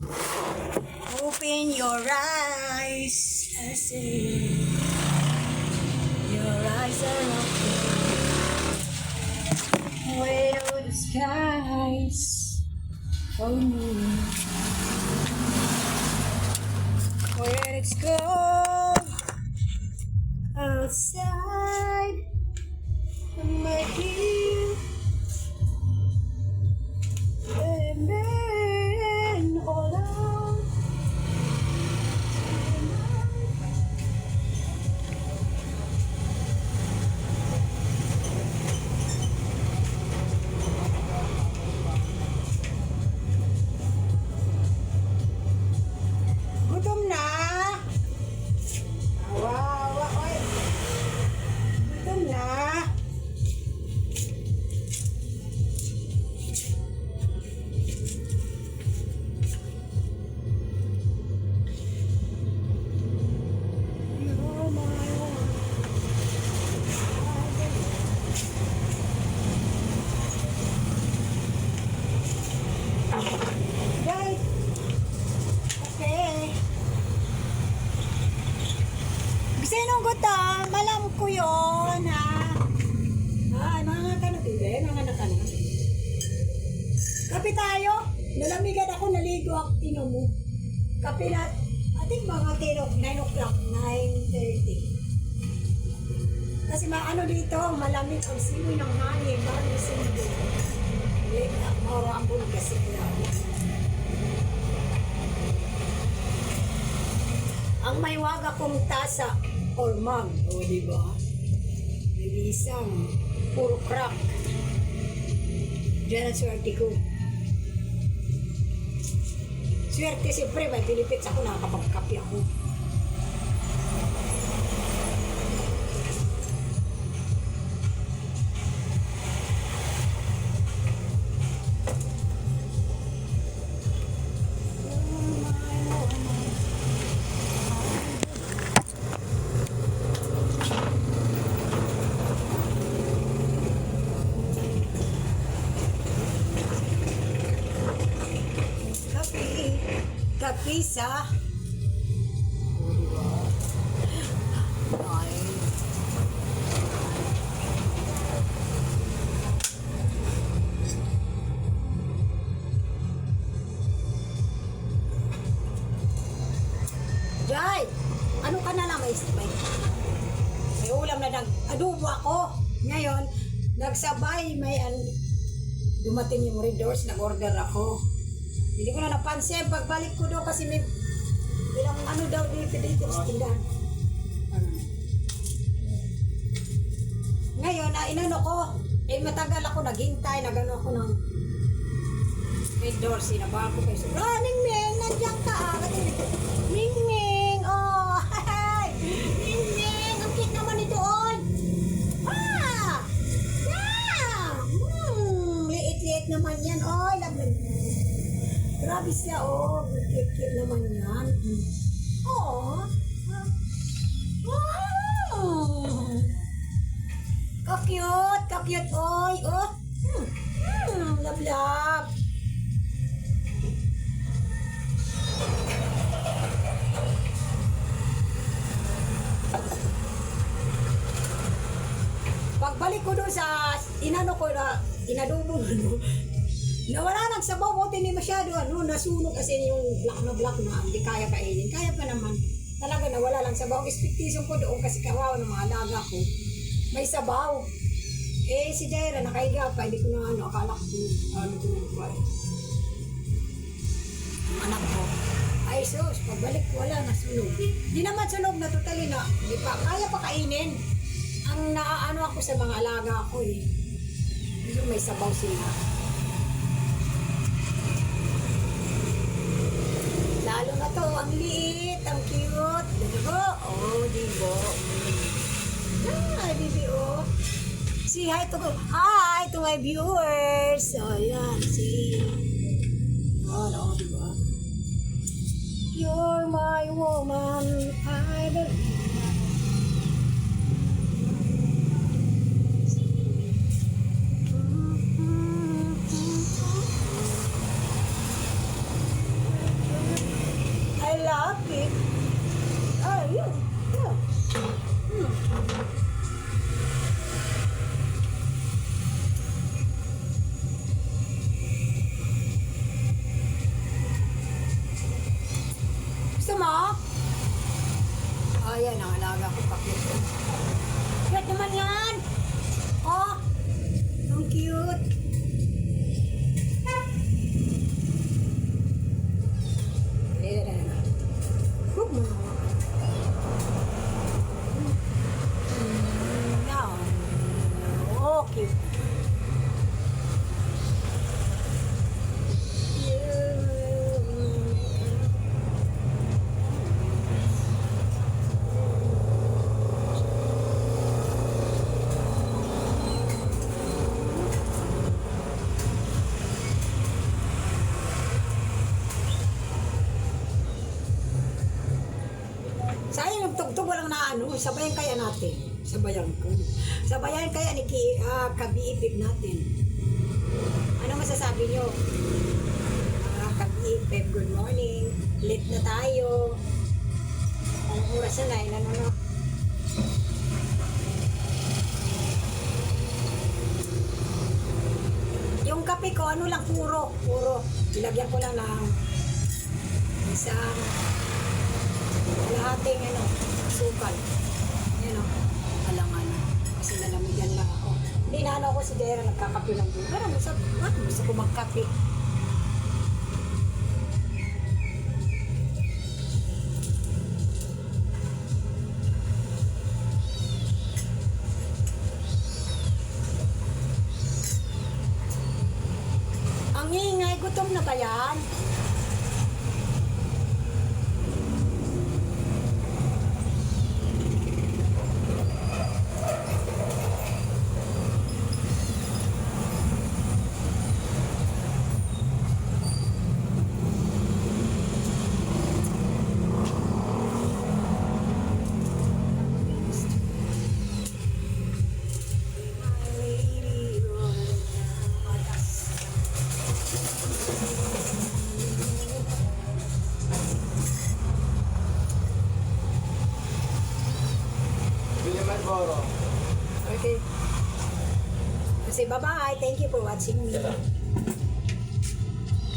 Open your eyes, I say. Your eyes are open. Where are the skies for me? Where it's cold outside my dear. And then hold on. Gutom na. Awawa, oy. Gutom na. You're my one. Guys, okay. Sinong gutom? Alam ko yun, ha? Ay, mga kanot, mga nakanak. Kape tayo. Nalamigan ako, naligo ako, tinom mo. Kape na, I think mga 9 o'clock, 9:30. Kasi maano dito, malamig ang simoy ng hangin, parang simoy. Moro ang buong kasi ang may waga kong tasa or mug, o diba? May isang puro crack. Diyan ang swerte ko. Swerte siyempre, may Philippines ako, nakakapagkapi ako. Kapisa. Ay. Jai, ano ka na lang may ulam na nag-adobo ako. Ngayon, nagsabay dumating yung Red Doors, nag-order ako. Hindi ko na napansin, pagbalik ko daw kasi may ilang daw dito sa tindahan. Ngayon, inano ko, matagal ako naghintay, nagano ako ng Red Doors, sinaba ko kayo. Ming, nandiyan ka. Ming, oh, hi, Ming, ang cute naman ito, oy. Liit-liit naman yan, oy, lablag. Grabe siya, oh. Cute naman yan. Oh. Wow. Ka-cute, oy. Oh. Love. Pagbalik ko doon sa inadobo nawala nagsabaw ko, hindi masyado, nasunog kasi yung black na, hindi kaya kainin. Kaya pa naman, talaga nawala lang sabaw. Expectation ko doon kasi kawawa ng mga alaga ko. May sabaw. Si Jaira, nakahiga pa, hindi ko na akala ko, ko ang anak ko. Ay sus, pagbalik ko, wala, nasunog. Di naman sunog na totally na, hindi pa, kaya pa kainin. Ang naaano ako sa mga alaga ko may sabaw sila. Lalo na to, ang liit, ang cute. Diba? Oh, diba? Bibi, oh. Say hi to my viewers. Oh, yan, see. Oh, diba? You're my woman, I believe. lalaki. Ayun. Yeah. Gusto mo? Ayan, ang alaga ko pa. Cute naman yan. Oh, ang cute. Ayan. Huwag mo na. Yan. Oh, cute. Sayang nagtugtog walang na ano, sabayan kaya natin. Sabayan ko. Sabayan kaya ni Kabiipip natin. Ano masasabi nyo? Kabiipip, good morning. Late na tayo. Ang oras na ilan ano? Yung kape ko, ano lang, puro. Ilagyan ko lang ng isang kalahating sukal. Yan o, alangan. Kasi nalamigan lang ako. Hindi na ako si Dera nagkakape lang doon. Pero gusto ko magkape. Ang ingay, gutom na ba yan? Okay. Kasi bye-bye. Thank you for watching me.